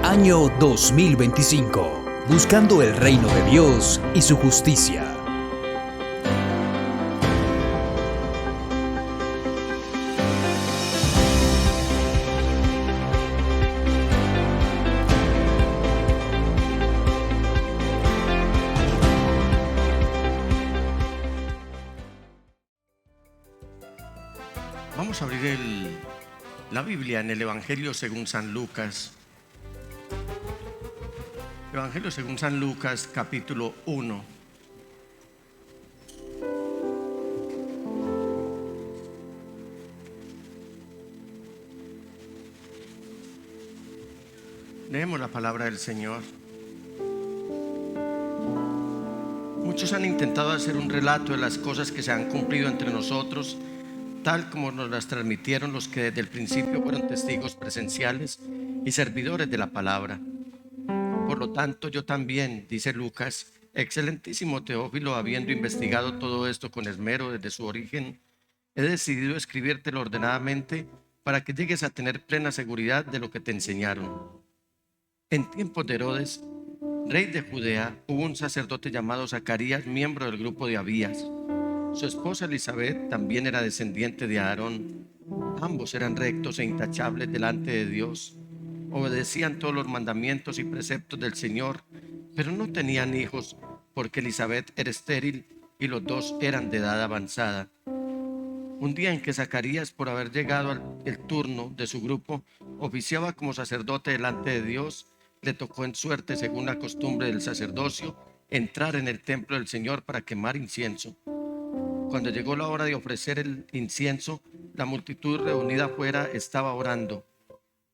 Año 2025. Buscando el reino de Dios y su justicia. Vamos a abrir la Biblia en el Evangelio según San Lucas. Evangelio según San Lucas, capítulo 1. Leemos la palabra del Señor. Muchos han intentado hacer un relato de las cosas que se han cumplido entre nosotros, tal como nos las transmitieron los que desde el principio fueron testigos presenciales y servidores de la palabra. Por lo tanto, yo también, dice Lucas, excelentísimo Teófilo, habiendo investigado todo esto con esmero desde su origen, he decidido escribírtelo ordenadamente para que llegues a tener plena seguridad de lo que te enseñaron. En tiempos de Herodes, rey de Judea, hubo un sacerdote llamado Zacarías, miembro del grupo de Abías. Su esposa Elizabeth también era descendiente de Aarón. Ambos eran rectos e intachables delante de Dios. Obedecían todos los mandamientos y preceptos del Señor, pero no tenían hijos porque Elizabeth era estéril y los dos eran de edad avanzada. Un día en que Zacarías, por haber llegado el turno de su grupo, oficiaba como sacerdote delante de Dios, le tocó en suerte, según la costumbre del sacerdocio, entrar en el templo del Señor para quemar incienso. Cuando llegó la hora de ofrecer el incienso, la multitud reunida afuera estaba orando.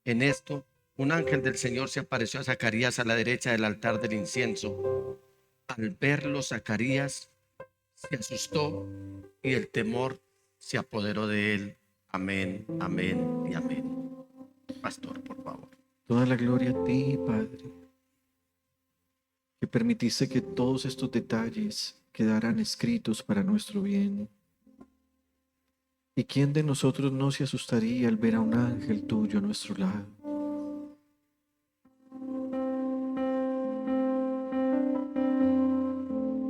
En esto, un ángel del Señor se apareció a Zacarías a la derecha del altar del incienso. Al verlo, Zacarías se asustó y el temor se apoderó de él. Amén, amén y amén. Pastor, por favor. Toda la gloria a ti, Padre, que permitiste que todos estos detalles quedaran escritos para nuestro bien. ¿Y quién de nosotros no se asustaría al ver a un ángel tuyo a nuestro lado?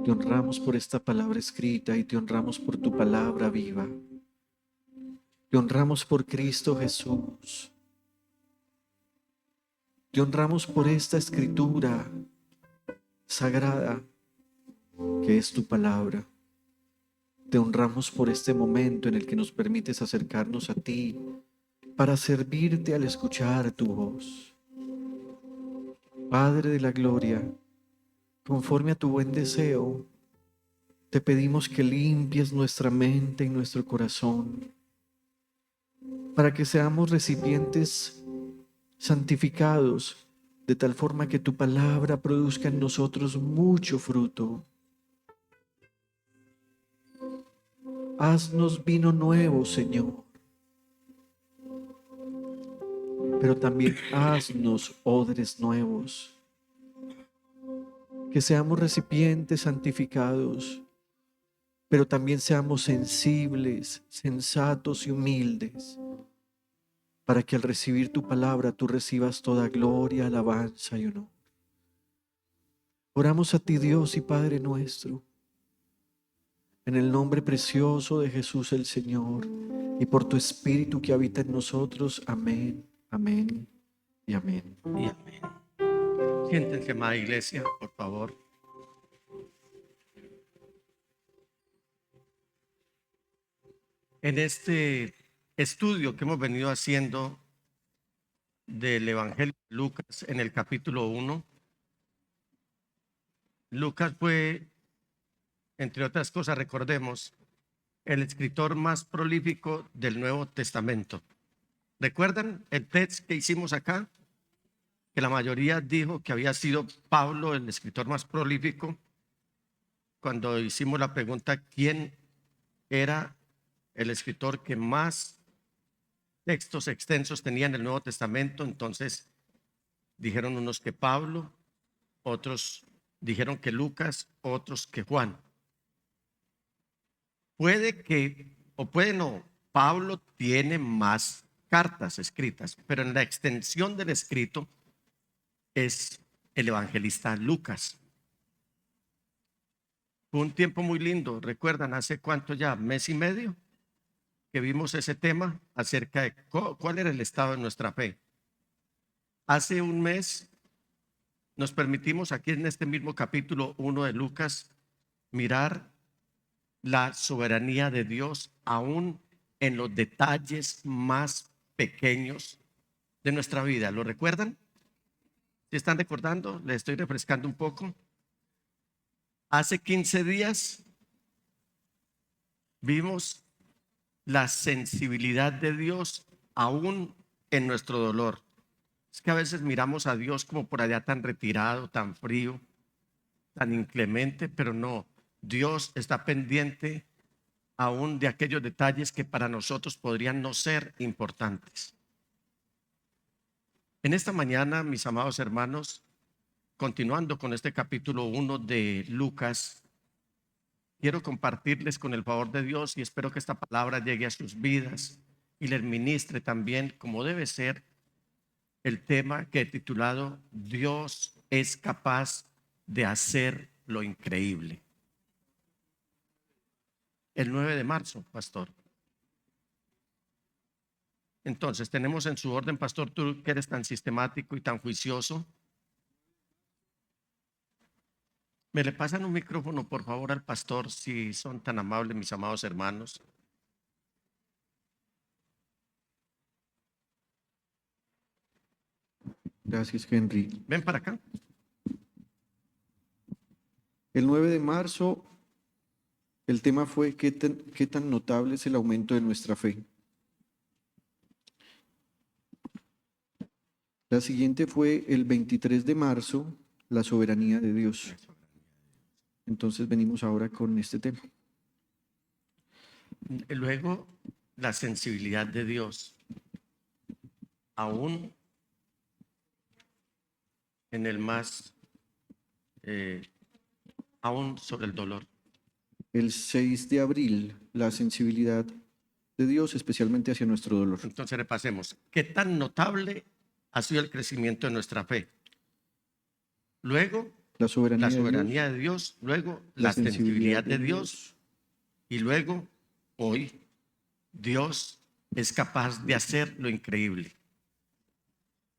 Te honramos por esta palabra escrita y te honramos por tu palabra viva. Te honramos por Cristo Jesús. Te honramos por esta escritura sagrada que es tu palabra. Te honramos por este momento en el que nos permites acercarnos a ti para servirte al escuchar tu voz. Padre de la gloria, conforme a tu buen deseo, te pedimos que limpies nuestra mente y nuestro corazón para que seamos recipientes santificados de tal forma que tu palabra produzca en nosotros mucho fruto. Haznos vino nuevo, Señor, pero también haznos odres nuevos, que seamos recipientes santificados, pero también seamos sensibles, sensatos y humildes, para que al recibir tu palabra tú recibas toda gloria, alabanza y honor. Oramos a ti, Dios y Padre nuestro, en el nombre precioso de Jesús el Señor, y por tu Espíritu que habita en nosotros. Amén, amén y amén. Y amén. Siéntense, amada iglesia, por favor. En este estudio que hemos venido haciendo del Evangelio de Lucas en el capítulo 1, Lucas fue, entre otras cosas, recordemos, el escritor más prolífico del Nuevo Testamento. ¿Recuerdan el test que hicimos acá? Que la mayoría dijo que había sido Pablo el escritor más prolífico. Cuando hicimos la pregunta, ¿quién era el escritor que más textos extensos tenía en el Nuevo Testamento? Entonces dijeron unos que Pablo, otros dijeron que Lucas, otros que Juan. Puede que, o puede no, Pablo tiene más cartas escritas, pero en la extensión del escrito, es el evangelista Lucas. Fue un tiempo muy lindo, recuerdan, hace cuánto ya, mes y medio, que vimos ese tema acerca de cuál era el estado de nuestra fe. Hace un mes nos permitimos aquí en este mismo capítulo 1 de Lucas mirar la soberanía de Dios aún en los detalles más pequeños de nuestra vida. ¿Lo recuerdan? ¿Sí están recordando? Les estoy refrescando un poco. Hace 15 días vimos la sensibilidad de Dios aún en nuestro dolor. Es que a veces miramos a Dios como por allá tan retirado, tan frío, tan inclemente, pero no, Dios está pendiente aún de aquellos detalles que para nosotros podrían no ser importantes. En esta mañana, mis amados hermanos, continuando con este capítulo 1 de Lucas, quiero compartirles con el favor de Dios y espero que esta palabra llegue a sus vidas y les ministre también como debe ser el tema que he titulado Dios es capaz de hacer lo increíble. El 9 de marzo, pastor. Entonces, tenemos en su orden, pastor, tú que eres tan sistemático y tan juicioso. ¿Me le pasan un micrófono, por favor, al pastor, si son tan amables, mis amados hermanos? Gracias, Henry. Ven para acá. El 9 de marzo, el tema fue qué tan notable es el aumento de nuestra fe. La siguiente fue el 23 de marzo, la soberanía de Dios. Entonces venimos ahora con este tema. Luego, la sensibilidad de Dios, aún en el más, aún sobre el dolor. El 6 de abril, la sensibilidad de Dios, especialmente hacia nuestro dolor. Entonces repasemos. ¿Qué tan notable ha sido el crecimiento de nuestra fe? Luego, La soberanía, de Dios. Luego, la sensibilidad de Dios. Y luego, hoy, Dios es capaz de hacer lo increíble.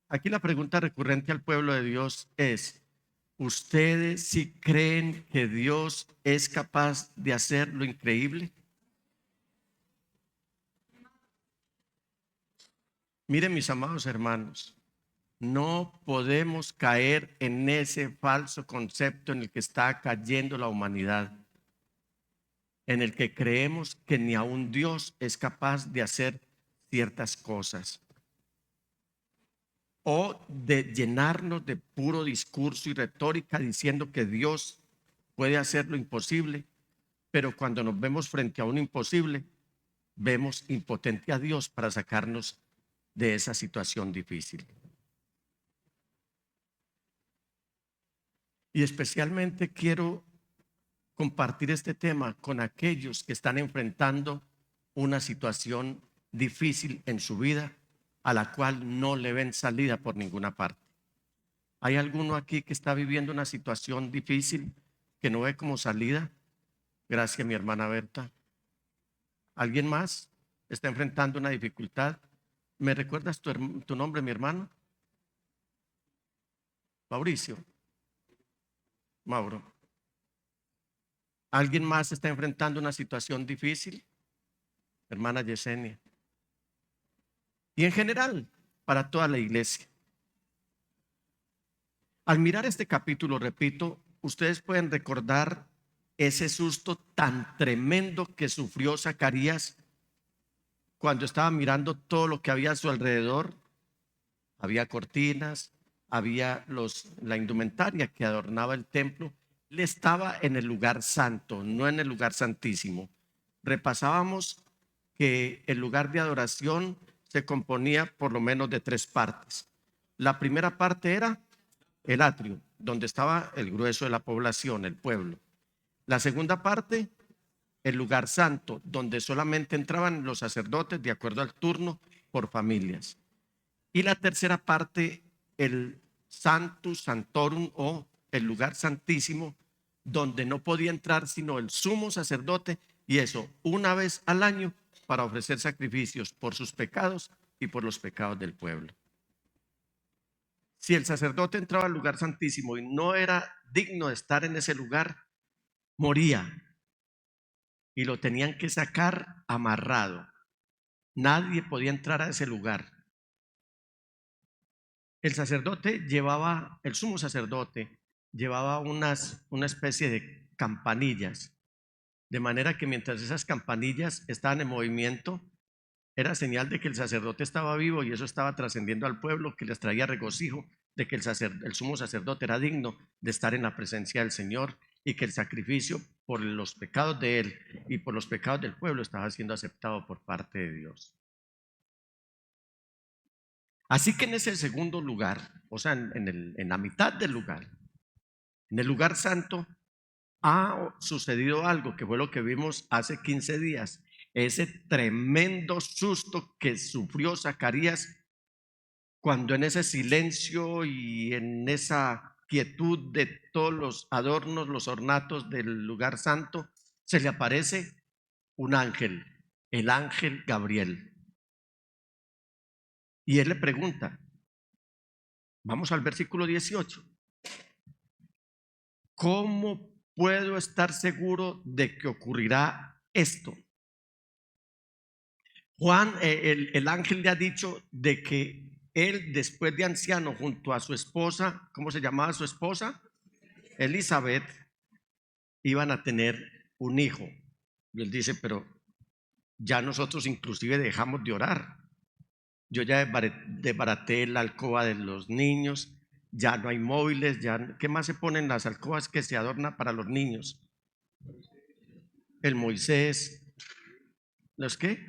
Aquí la pregunta recurrente al pueblo de Dios es: ¿ustedes sí creen que Dios es capaz de hacer lo increíble? Miren, mis amados hermanos, no podemos caer en ese falso concepto en el que está cayendo la humanidad, en el que creemos que ni aun Dios es capaz de hacer ciertas cosas, o de llenarnos de puro discurso y retórica diciendo que Dios puede hacer lo imposible, pero cuando nos vemos frente a un imposible, vemos impotente a Dios para sacarnos de esa situación difícil. Y especialmente quiero compartir este tema con aquellos que están enfrentando una situación difícil en su vida a la cual no le ven salida por ninguna parte. ¿Hay alguno aquí que está viviendo una situación difícil que no ve como salida? Gracias, mi hermana Berta. ¿Alguien más está enfrentando una dificultad? ¿Me recuerdas tu nombre, mi hermano? Mauricio. Mauro. ¿Alguien más está enfrentando una situación difícil? Hermana Yesenia. Y en general, para toda la iglesia. Al mirar este capítulo, repito, ustedes pueden recordar ese susto tan tremendo que sufrió Zacarías cuando estaba mirando todo lo que había a su alrededor. Había cortinas, había la indumentaria que adornaba el templo. Él estaba en el lugar santo, no en el lugar santísimo. Repasábamos que el lugar de adoración se componía por lo menos de 3 partes. La primera parte era el atrio, donde estaba el grueso de la población, el pueblo. La segunda parte, el lugar santo, donde solamente entraban los sacerdotes de acuerdo al turno por familias. Y la tercera parte, el Sanctus Santorum, o el lugar santísimo, donde no podía entrar sino el sumo sacerdote, y eso una vez al año, para ofrecer sacrificios por sus pecados y por los pecados del pueblo. Si el sacerdote entraba al lugar santísimo y no era digno de estar en ese lugar, moría y lo tenían que sacar amarrado. Nadie podía entrar a ese lugar. El sumo sacerdote llevaba una especie de campanillas, de manera que mientras esas campanillas estaban en movimiento, era señal de que el sacerdote estaba vivo, y eso estaba trascendiendo al pueblo, que les traía regocijo de que el sumo sacerdote era digno de estar en la presencia del Señor, y que el sacrificio por los pecados de él y por los pecados del pueblo estaba siendo aceptado por parte de Dios. Así que en ese segundo lugar, o sea, en la mitad del lugar, en el lugar santo, ha sucedido algo que fue lo que vimos hace 15 días. Ese tremendo susto que sufrió Zacarías cuando en ese silencio y en esa quietud de todos los adornos, los ornatos del lugar santo, se le aparece un ángel, el ángel Gabriel. Y él le pregunta, vamos al versículo 18, ¿cómo puedo estar seguro de que ocurrirá esto? Juan, el ángel le ha dicho de que él, después de anciano, junto a su esposa, ¿cómo se llamaba su esposa? Elizabeth, iban a tener un hijo. Y él dice, pero ya nosotros inclusive dejamos de orar. Yo ya desbaraté la alcoba de los niños, ya no hay móviles, ya, ¿qué más se ponen las alcobas que se adornan para los niños? El Moisés, ¿los qué?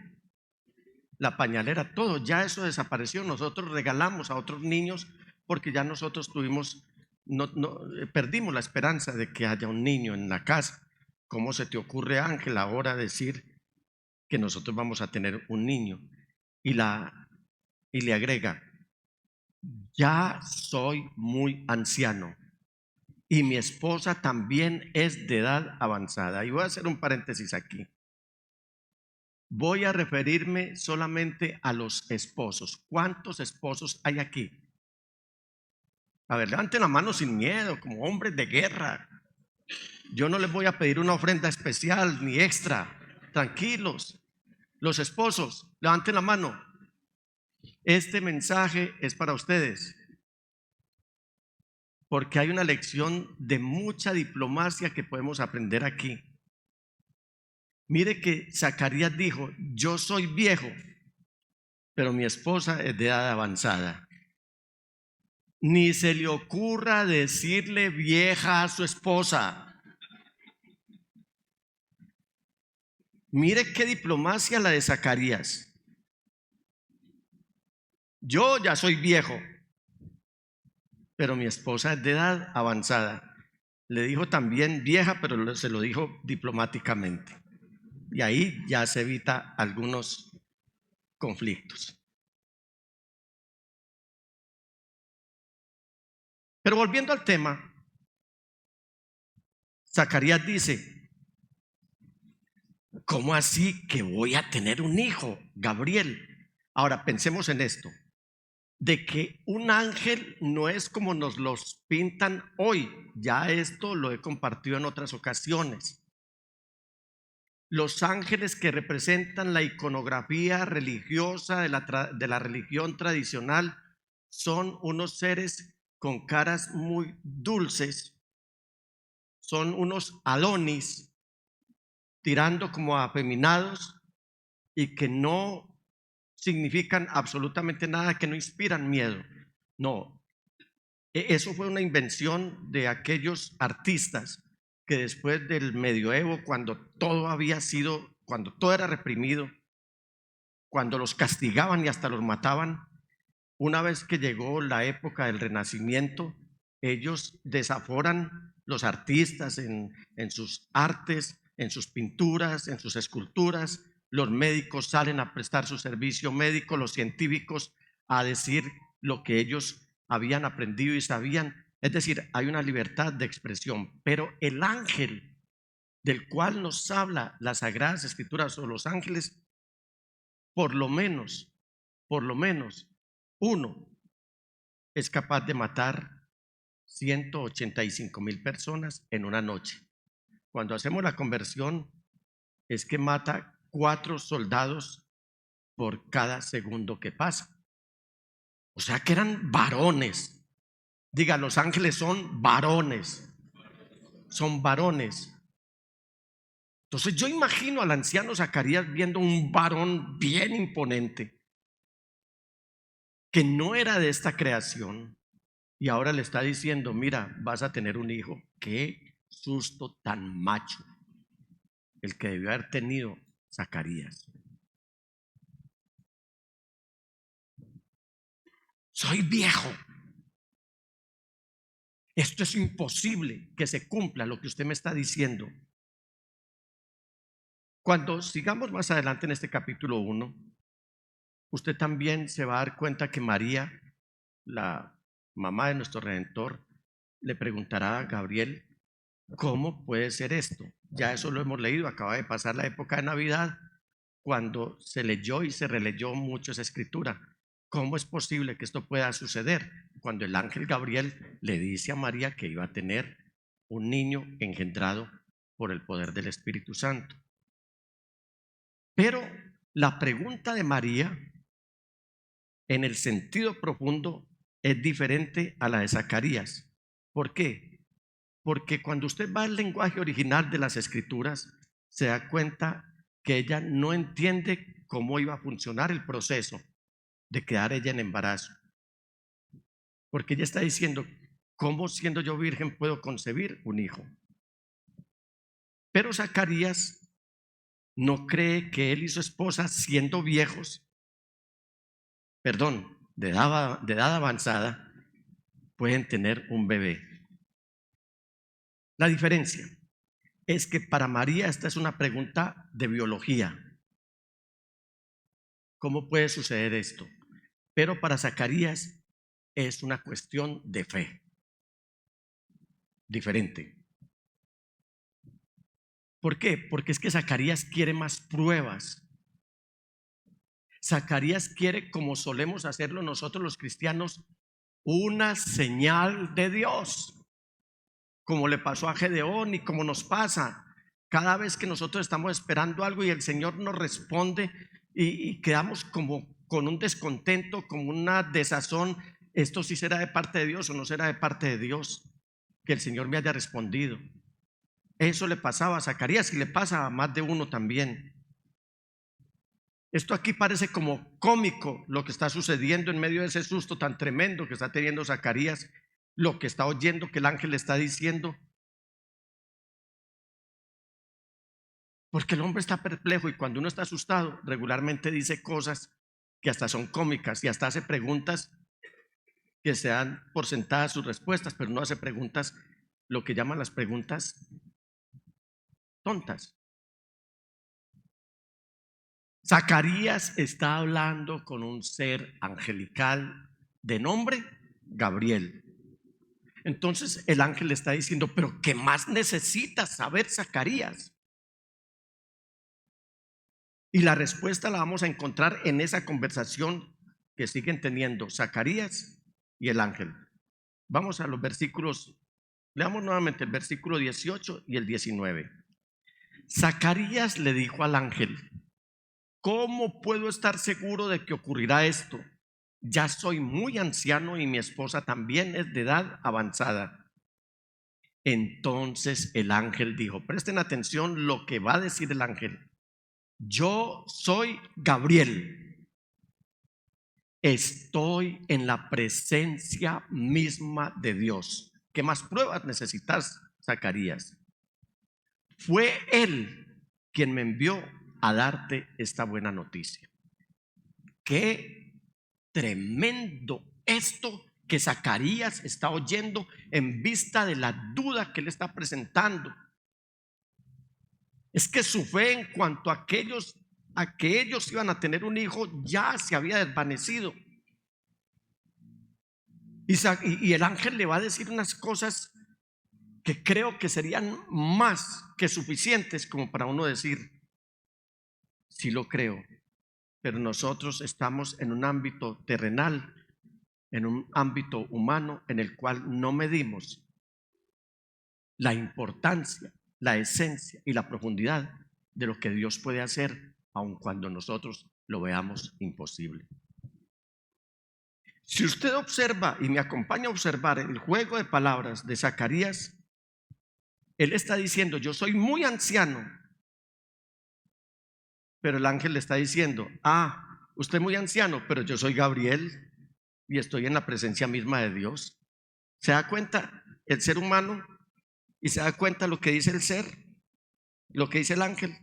La pañalera, todo, ya eso desapareció. Nosotros regalamos a otros niños porque ya nosotros perdimos la esperanza de que haya un niño en la casa. ¿Cómo se te ocurre, Ángel, ahora decir que nosotros vamos a tener un niño? Y le agrega, ya soy muy anciano y mi esposa también es de edad avanzada. Y voy a hacer un paréntesis aquí. Voy a referirme solamente a los esposos. ¿Cuántos esposos hay aquí? A ver, levanten la mano sin miedo, como hombres de guerra. Yo no les voy a pedir una ofrenda especial ni extra. Tranquilos. Los esposos, levanten la mano. Este mensaje es para ustedes, porque hay una lección de mucha diplomacia que podemos aprender aquí. Mire que Zacarías dijo, yo soy viejo, pero mi esposa es de edad avanzada. Ni se le ocurra decirle vieja a su esposa. Mire qué diplomacia la de Zacarías. Yo ya soy viejo, pero mi esposa es de edad avanzada. Le dijo también vieja, pero se lo dijo diplomáticamente. Y ahí ya se evita algunos conflictos. Pero volviendo al tema, Zacarías dice, ¿cómo así que voy a tener un hijo, Gabriel? Ahora pensemos en esto, de que un ángel no es como nos los pintan hoy. Ya esto lo he compartido en otras ocasiones. Los ángeles que representan la iconografía religiosa de la religión tradicional son unos seres con caras muy dulces, son unos Adonis tirando como a afeminados y que no significan absolutamente nada, que no inspiran miedo. No, eso fue una invención de aquellos artistas que después del medioevo, cuando todo era reprimido, cuando los castigaban y hasta los mataban, una vez que llegó la época del Renacimiento, ellos desaforan los artistas en sus artes, en sus pinturas, en sus esculturas. Los médicos salen a prestar su servicio médico, los científicos a decir lo que ellos habían aprendido y sabían. Es decir, hay una libertad de expresión, pero el ángel del cual nos habla las Sagradas Escrituras o los ángeles, por lo menos, uno es capaz de matar 185,000 personas en una noche. Cuando hacemos la conversión, es que mata 4 soldados por cada segundo que pasa. O sea que eran varones. Diga, los ángeles son varones. Son varones. Entonces yo imagino al anciano Zacarías viendo un varón bien imponente, que no era de esta creación, y ahora le está diciendo: mira, vas a tener un hijo. Qué susto tan macho el que debió haber tenido Zacarías. Soy viejo. Esto es imposible que se cumpla lo que usted me está diciendo. Cuando sigamos más adelante en este capítulo 1, usted también se va a dar cuenta que María, la mamá de nuestro Redentor, le preguntará a Gabriel: ¿cómo puede ser esto? Ya eso lo hemos leído, acaba de pasar la época de Navidad, cuando se leyó y se releyó mucho esa escritura. ¿Cómo es posible que esto pueda suceder? Cuando el ángel Gabriel le dice a María que iba a tener un niño engendrado por el poder del Espíritu Santo. Pero la pregunta de María, en el sentido profundo, es diferente a la de Zacarías. ¿Por qué? Porque cuando usted va al lenguaje original de las escrituras, se da cuenta que ella no entiende cómo iba a funcionar el proceso de quedar ella en embarazo. Porque ella está diciendo: ¿cómo, siendo yo virgen, puedo concebir un hijo? Pero Zacarías no cree que él y su esposa, siendo viejos, de edad avanzada, pueden tener un bebé. La diferencia es que para María esta es una pregunta de biología. ¿Cómo puede suceder esto? Pero para Zacarías es una cuestión de fe. Diferente. ¿Por qué? Porque es que Zacarías quiere más pruebas. Zacarías quiere, como solemos hacerlo nosotros los cristianos, una señal de Dios, como le pasó a Gedeón y como nos pasa cada vez que nosotros estamos esperando algo y el Señor nos responde y quedamos como con un descontento, como una desazón. ¿Esto sí será de parte de Dios o no será de parte de Dios? Que el Señor me haya respondido. Eso le pasaba a Zacarías y le pasa a más de uno también. Esto aquí parece como cómico lo que está sucediendo en medio de ese susto tan tremendo que está teniendo Zacarías, lo que está oyendo que el ángel le está diciendo. Porque el hombre está perplejo y cuando uno está asustado regularmente dice cosas que hasta son cómicas y hasta hace preguntas que se dan por sentadas sus respuestas, pero no hace preguntas, lo que llaman las preguntas tontas. Zacarías está hablando con un ser angelical de nombre Gabriel. Entonces el ángel le está diciendo: pero ¿qué más necesitas saber, Zacarías? Y la respuesta la vamos a encontrar en esa conversación que siguen teniendo Zacarías y el ángel. Vamos a los versículos, leamos nuevamente el versículo 18 y el 19. Zacarías le dijo al ángel: ¿cómo puedo estar seguro de que ocurrirá esto? Ya soy muy anciano y mi esposa también es de edad avanzada. Entonces el ángel dijo, presten atención lo que va a decir el ángel: yo soy Gabriel, estoy en la presencia misma de Dios. ¿Qué más pruebas necesitas, Zacarías? Fue Él quien me envió a darte esta buena noticia. Qué tremendo esto que Zacarías está oyendo en vista de la duda que le está presentando. Es que su fe en cuanto a que ellos iban a tener un hijo ya se había desvanecido. Y el ángel le va a decir unas cosas que creo que serían más que suficientes como para uno decir, sí lo creo, pero nosotros estamos en un ámbito terrenal, en un ámbito humano en el cual no medimos la importancia, la esencia y la profundidad de lo que Dios puede hacer, aun cuando nosotros lo veamos imposible. Si usted observa y me acompaña a observar el juego de palabras de Zacarías, él está diciendo, yo soy muy anciano, pero el ángel le está diciendo, usted es muy anciano, pero yo soy Gabriel y estoy en la presencia misma de Dios. ¿Se da cuenta el ser humano? ¿Y se da cuenta lo que dice el ser? Lo que dice el ángel.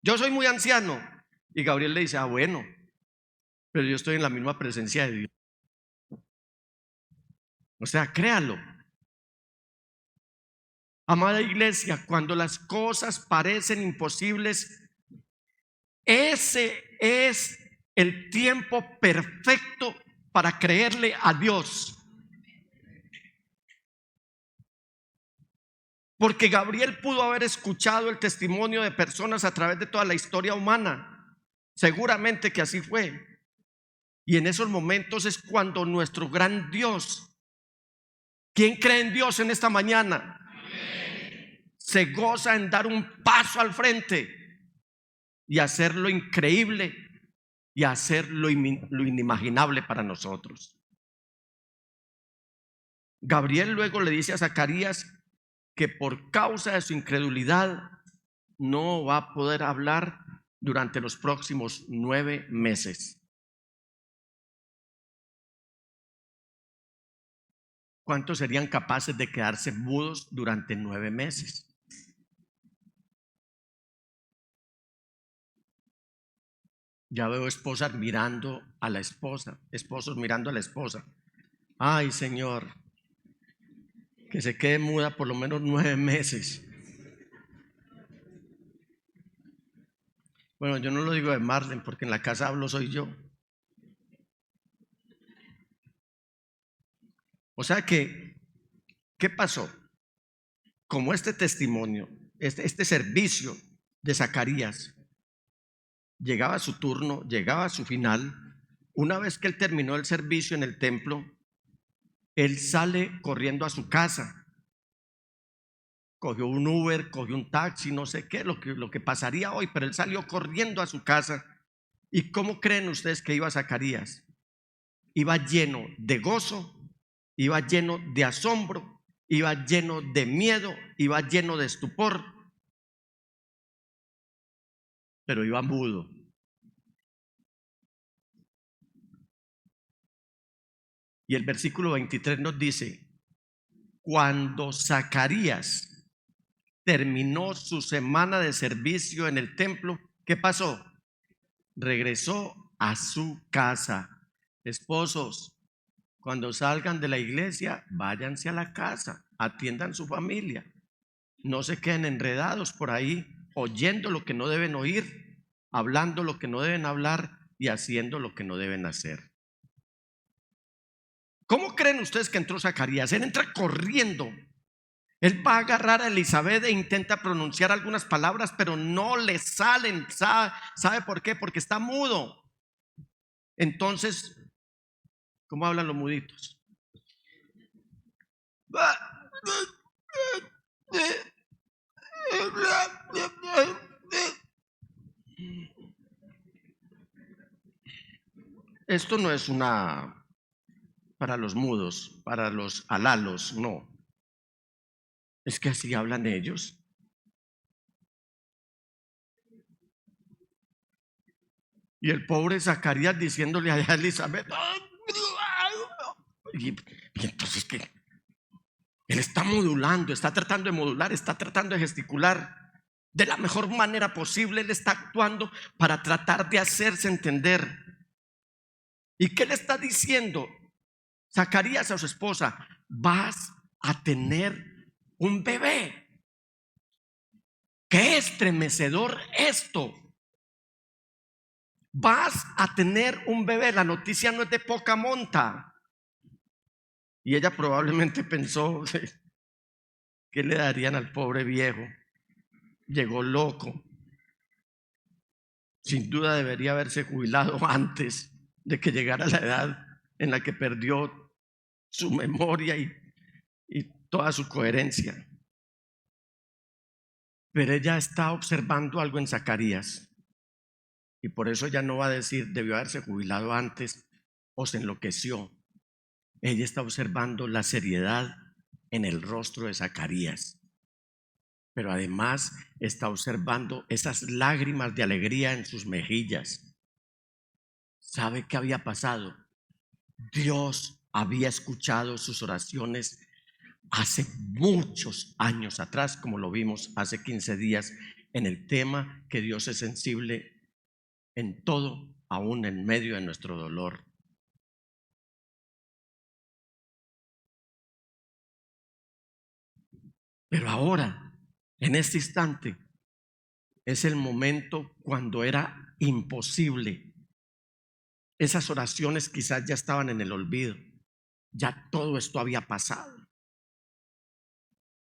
Yo soy muy anciano. Y Gabriel le dice, bueno, pero yo estoy en la misma presencia de Dios. O sea, créalo. Amada iglesia, cuando las cosas parecen imposibles, ese es el tiempo perfecto para creerle a Dios. Porque Gabriel pudo haber escuchado el testimonio de personas a través de toda la historia humana. Seguramente que así fue. Y en esos momentos es cuando nuestro gran Dios, ¿quién cree en Dios en esta mañana? Se goza en dar un paso al frente y hacer lo increíble y hacer lo inimaginable para nosotros. Gabriel luego le dice a Zacarías que por causa de su incredulidad no va a poder hablar durante los próximos 9 meses. ¿Cuántos serían capaces de quedarse mudos durante 9 meses? Ya veo esposas mirando a la esposa, esposos mirando a la esposa. Ay, Señor, que se quede muda por lo menos 9 meses. Bueno, yo no lo digo de Marlene porque en la casa hablo soy yo. O sea que, ¿qué pasó? Como este testimonio, este servicio de Zacarías llegaba a su turno, llegaba a su final, una vez que él terminó el servicio en el templo, él sale corriendo a su casa. Cogió un Uber, cogió un taxi, no sé qué, lo que pasaría hoy, pero él salió corriendo a su casa. ¿Y cómo creen ustedes que iba Zacarías? Iba lleno de gozo, iba lleno de asombro, iba lleno de miedo, iba lleno de estupor, pero iba mudo. Y el versículo 23 nos dice, cuando Zacarías terminó su semana de servicio en el templo, ¿qué pasó? Regresó a su casa. Esposos, cuando salgan de la iglesia, váyanse a la casa, atiendan su familia. No se queden enredados por ahí, oyendo lo que no deben oír, hablando lo que no deben hablar y haciendo lo que no deben hacer. ¿Cómo creen ustedes que entró Zacarías? Él entra corriendo. Él va a agarrar a Elizabeth e intenta pronunciar algunas palabras, pero no le salen. ¿Sabe por qué? Porque está mudo. Entonces, ¿cómo hablan los muditos? Esto no es para los mudos, para los alalos, no. Es que así hablan ellos. Y el pobre Zacarías diciéndole a Elizabeth, y entonces ¿qué? Él está modulando, está tratando de modular, está tratando de gesticular de la mejor manera posible. Él está actuando para tratar de hacerse entender. ¿Y qué le está diciendo Zacarías a su esposa? Vas a tener un bebé. ¡Qué estremecedor esto! Vas a tener un bebé. La noticia no es de poca monta. Y ella probablemente pensó qué le darían al pobre viejo. Llegó loco. Sin duda debería haberse jubilado antes de que llegara la edad en la que perdió su memoria y toda su coherencia. Pero ella está observando algo en Zacarías y por eso ella no va a decir debió haberse jubilado antes o se enloqueció. Ella está observando la seriedad en el rostro de Zacarías, pero además está observando esas lágrimas de alegría en sus mejillas. ¿Sabe qué había pasado? Dios había escuchado sus oraciones hace muchos años atrás, como lo vimos hace 15 días en el tema que Dios es sensible en todo, aún en medio de nuestro dolor. Pero ahora, en este instante, es el momento cuando era imposible. Esas oraciones quizás ya estaban en el olvido. Ya todo esto había pasado.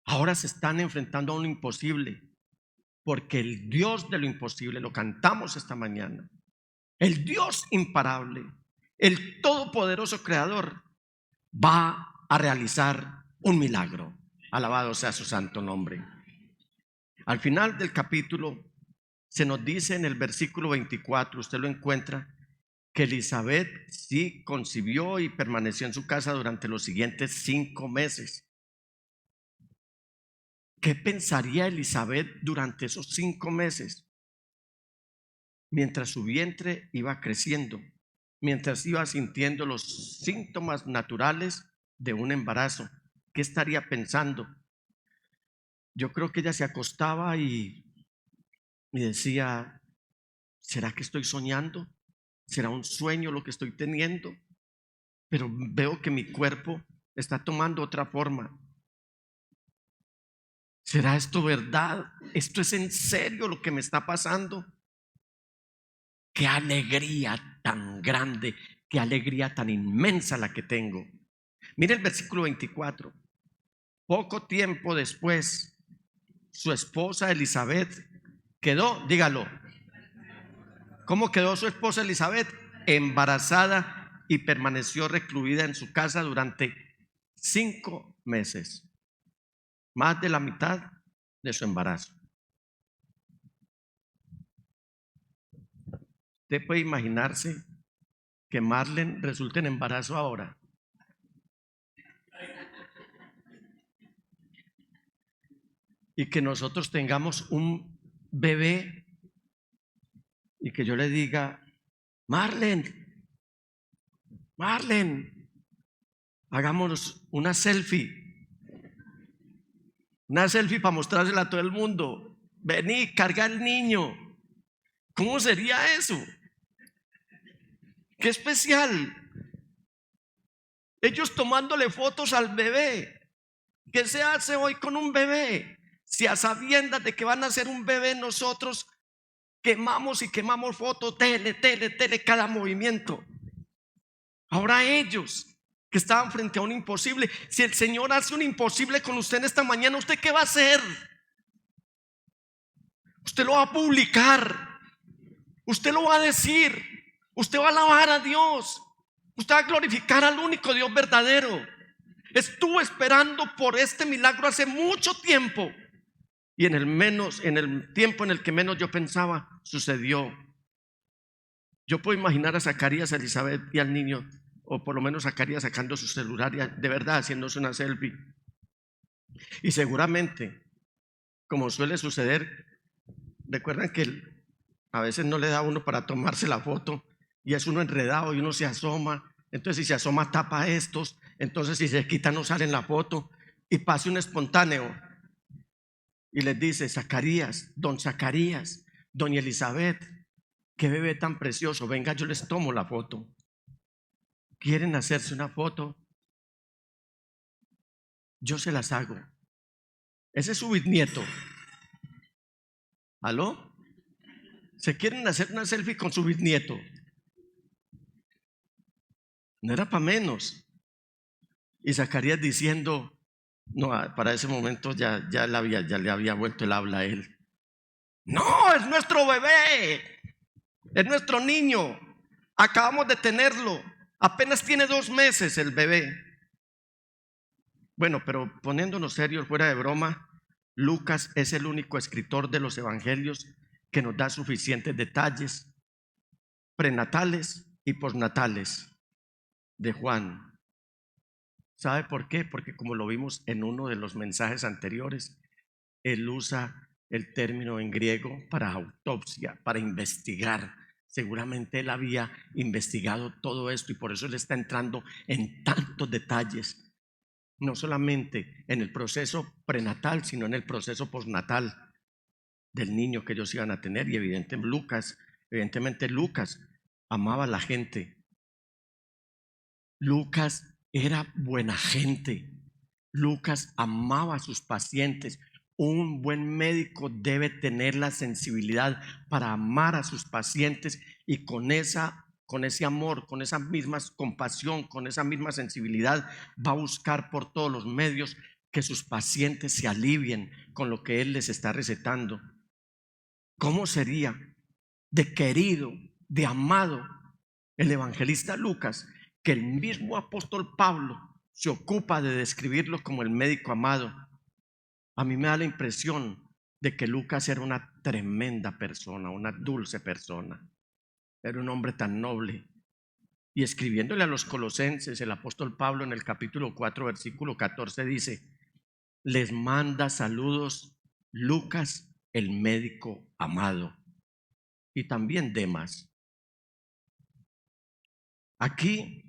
Ahora se están enfrentando a un imposible, porque el Dios de lo imposible, lo cantamos esta mañana, el Dios imparable, el todopoderoso creador, va a realizar un milagro. Alabado sea su santo nombre. Al final del capítulo se nos dice en el versículo 24, usted lo encuentra, que Elizabeth sí concibió y permaneció en su casa durante los siguientes 5 meses. ¿Qué pensaría Elizabeth durante esos 5 meses? Mientras su vientre iba creciendo, mientras iba sintiendo los síntomas naturales de un embarazo. ¿Qué estaría pensando? Yo creo que ella se acostaba y decía, ¿será que estoy soñando? ¿Será un sueño lo que estoy teniendo? Pero veo que mi cuerpo está tomando otra forma. ¿Será esto verdad? ¿Esto es en serio lo que me está pasando? Qué alegría tan grande, qué alegría tan inmensa la que tengo. Mire el versículo 24. Poco tiempo después, su esposa Elizabeth quedó, dígalo. ¿Cómo quedó su esposa Elizabeth? Embarazada y permaneció recluida en su casa durante 5 meses. Más de la mitad de su embarazo. Usted puede imaginarse que Marlene resulte en embarazo ahora. Y que nosotros tengamos un bebé y que yo le diga, Marlene, hagámonos una selfie para mostrársela a todo el mundo. Vení, carga el niño. ¿Cómo sería eso? Qué especial. Ellos tomándole fotos al bebé. ¿Qué se hace hoy con un bebé? Si a sabiendas de que van a ser un bebé, nosotros quemamos fotos, tele, cada movimiento. Ahora ellos que estaban frente a un imposible, si el Señor hace un imposible con usted en esta mañana, ¿usted qué va a hacer? Usted lo va a publicar, usted lo va a decir, usted va a alabar a Dios, usted va a glorificar al único Dios verdadero. Estuvo esperando por este milagro hace mucho tiempo y en el tiempo en el que menos yo pensaba, sucedió. Yo puedo imaginar a Zacarías, a Elizabeth y al niño, o por lo menos Zacarías sacando su celular y de verdad haciéndose una selfie. Y seguramente, como suele suceder, recuerdan que a veces no le da a uno para tomarse la foto y es uno enredado y uno se asoma. Entonces si se asoma tapa a estos, entonces si se quita no sale en la foto y pasa un espontáneo y les dice, Zacarías, doña Elizabeth, qué bebé tan precioso, venga, yo les tomo la foto. ¿Quieren hacerse una foto? Yo se las hago. Ese es su bisnieto. ¿Aló? ¿Se quieren hacer una selfie con su bisnieto? No era para menos. Y Zacarías diciendo, no, para ese momento ya le había vuelto el habla a él. No, es nuestro bebé, es nuestro niño. Acabamos de tenerlo. Apenas tiene 2 meses el bebé. Bueno, pero poniéndonos serios, fuera de broma, Lucas es el único escritor de los evangelios que nos da suficientes detalles prenatales y postnatales de Juan. ¿Sabe por qué? Porque como lo vimos en uno de los mensajes anteriores, él usa el término en griego para autopsia, para investigar. Seguramente él había investigado todo esto y por eso él está entrando en tantos detalles, no solamente en el proceso prenatal, sino en el proceso postnatal del niño que ellos iban a tener. Y evidentemente Lucas amaba a la gente. Lucas era buena gente. Lucas amaba a sus pacientes. Un buen médico debe tener la sensibilidad para amar a sus pacientes y con ese amor, con esa misma compasión, con esa misma sensibilidad, va a buscar por todos los medios que sus pacientes se alivien con lo que él les está recetando. ¿Cómo sería de querido, de amado el evangelista Lucas, que el mismo apóstol Pablo se ocupa de describirlo como el médico amado? A mí me da la impresión de que Lucas era una tremenda persona, una dulce persona. Era un hombre tan noble. Y escribiéndole a los colosenses, el apóstol Pablo en el capítulo 4, versículo 14 dice: les manda saludos Lucas, el médico amado, y también Demas. Aquí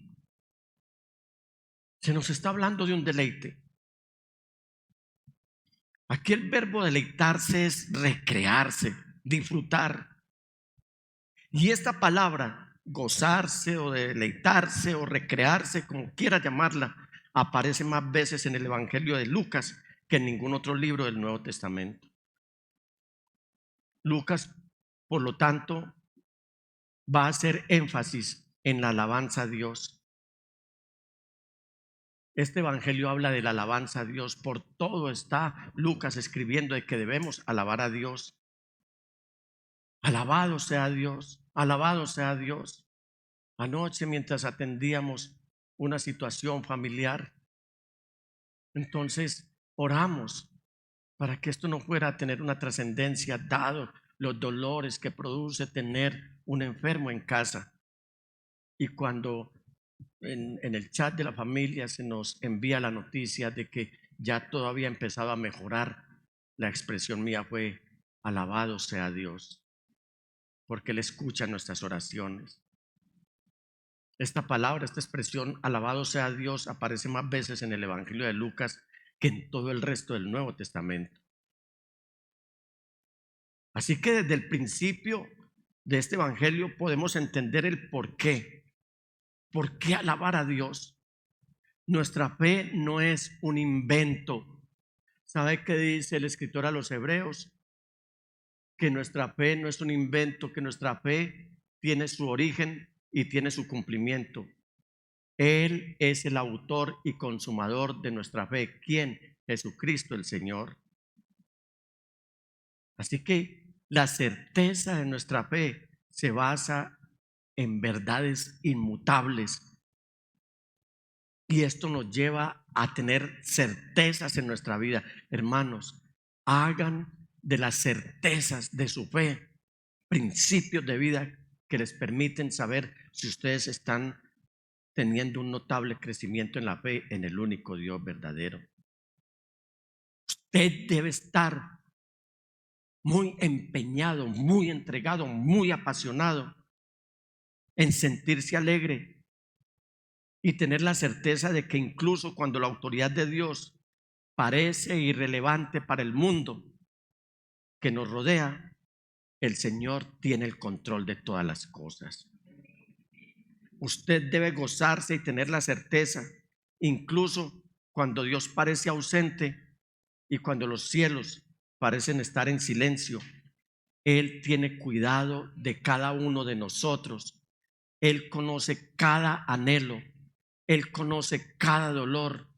se nos está hablando de un deleite. Aquí el verbo deleitarse es recrearse, disfrutar. Y esta palabra, gozarse o deleitarse o recrearse, como quiera llamarla, aparece más veces en el Evangelio de Lucas que en ningún otro libro del Nuevo Testamento. Lucas, por lo tanto, va a hacer énfasis en la alabanza a Dios. Este evangelio habla de la alabanza a Dios. Por todo está Lucas escribiendo de que debemos alabar a Dios. Alabado sea Dios, alabado sea Dios. Anoche, mientras atendíamos una situación familiar, entonces oramos para que esto no fuera a tener una trascendencia, dado los dolores que produce tener un enfermo en casa. Y cuando en el chat de la familia se nos envía la noticia de que ya todo había empezado a mejorar, la expresión mía fue: alabado sea Dios, porque Él escucha nuestras oraciones. Esta palabra, esta expresión, alabado sea Dios, aparece más veces en el Evangelio de Lucas que en todo el resto del Nuevo Testamento. Así que desde el principio de este Evangelio podemos entender el por qué. ¿Por qué alabar a Dios? Nuestra fe no es un invento. ¿Sabe qué dice el escritor a los Hebreos? Que nuestra fe no es un invento, que nuestra fe tiene su origen y tiene su cumplimiento. Él es el autor y consumador de nuestra fe. ¿Quién? Jesucristo el Señor. Así que la certeza de nuestra fe se basa en verdades inmutables. Y esto nos lleva a tener certezas en nuestra vida. Hermanos, hagan de las certezas de su fe principios de vida que les permiten saber si ustedes están teniendo un notable crecimiento en la fe en el único Dios verdadero. Usted debe estar muy empeñado, muy entregado, muy apasionado en sentirse alegre y tener la certeza de que incluso cuando la autoridad de Dios parece irrelevante para el mundo que nos rodea, el Señor tiene el control de todas las cosas. Usted debe gozarse y tener la certeza, incluso cuando Dios parece ausente y cuando los cielos parecen estar en silencio. Él tiene cuidado de cada uno de nosotros. Él conoce cada anhelo Él conoce cada dolor.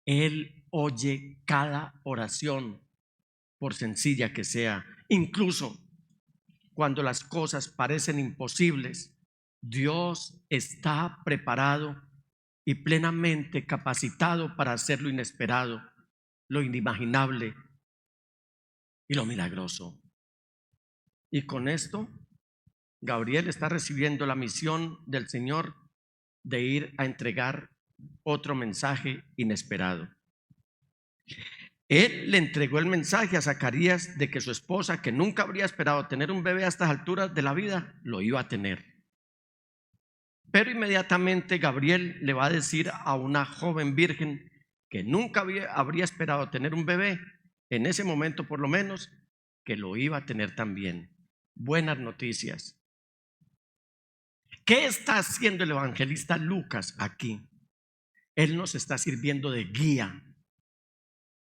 Él oye cada oración, por sencilla que sea. Incluso cuando las cosas parecen imposibles, Dios está preparado y plenamente capacitado para hacer lo inesperado, lo inimaginable y lo milagroso. Y con esto, Gabriel está recibiendo la misión del Señor de ir a entregar otro mensaje inesperado. Él le entregó el mensaje a Zacarías de que su esposa, que nunca habría esperado tener un bebé a estas alturas de la vida, lo iba a tener. Pero inmediatamente Gabriel le va a decir a una joven virgen que nunca habría esperado tener un bebé, en ese momento por lo menos, que lo iba a tener también. Buenas noticias. ¿Qué está haciendo el evangelista Lucas aquí? Él nos está sirviendo de guía.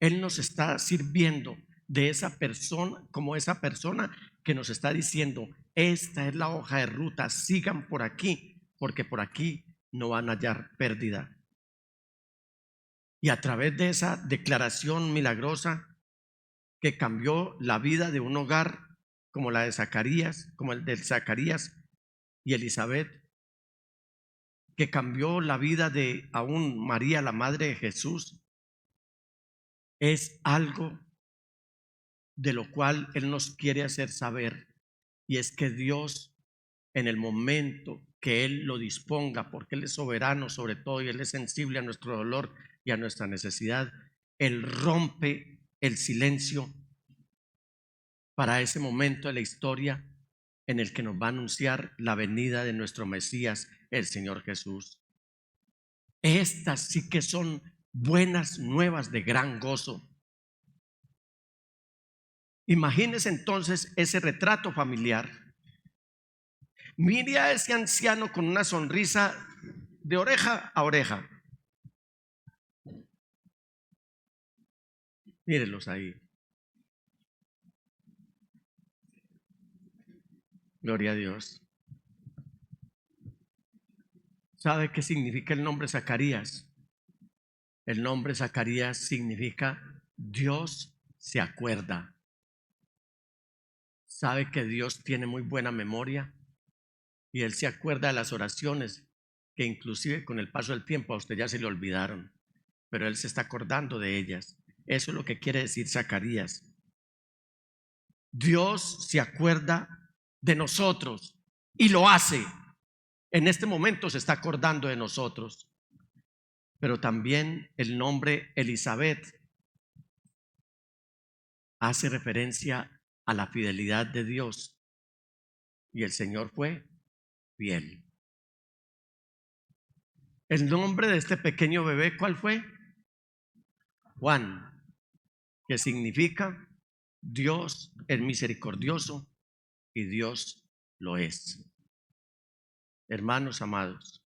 Él nos está sirviendo de esa persona, como esa persona que nos está diciendo: esta es la hoja de ruta, sigan por aquí, porque por aquí no van a hallar pérdida. Y a través de esa declaración milagrosa que cambió la vida de un hogar como la de Zacarías, como el de Zacarías y Elizabeth, que cambió la vida de aún María, la madre de Jesús, es algo de lo cual Él nos quiere hacer saber, y es que Dios, en el momento que Él lo disponga, porque Él es soberano sobre todo y Él es sensible a nuestro dolor y a nuestra necesidad, Él rompe el silencio para ese momento de la historia en el que nos va a anunciar la venida de nuestro Mesías, el Señor Jesús. Estas sí que son buenas nuevas de gran gozo. Imagínese entonces ese retrato familiar. Mire a ese anciano con una sonrisa de oreja a oreja. Mírenlos ahí. Gloria a Dios. ¿Sabe qué significa el nombre Zacarías? El nombre Zacarías significa Dios se acuerda. ¿Sabe que Dios tiene muy buena memoria? Y Él se acuerda de las oraciones que inclusive con el paso del tiempo a usted ya se le olvidaron, pero Él se está acordando de ellas. Eso es lo que quiere decir Zacarías. Dios se acuerda de nosotros y lo hace. En este momento se está acordando de nosotros. Pero también el nombre Elizabeth hace referencia a la fidelidad de Dios, y el Señor fue fiel. El nombre de este pequeño bebé, ¿cuál fue? Juan, que significa Dios es misericordioso y Dios lo es. Hermanos amados,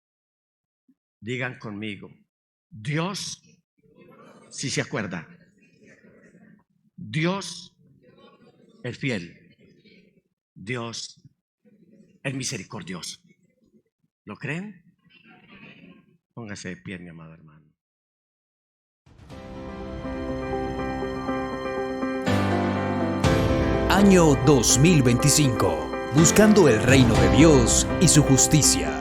digan conmigo: Dios sí se acuerda. Dios es fiel. Dios es misericordioso. ¿Lo creen? Póngase de pie, mi amado hermano. Año 2025. Buscando el reino de Dios y su justicia.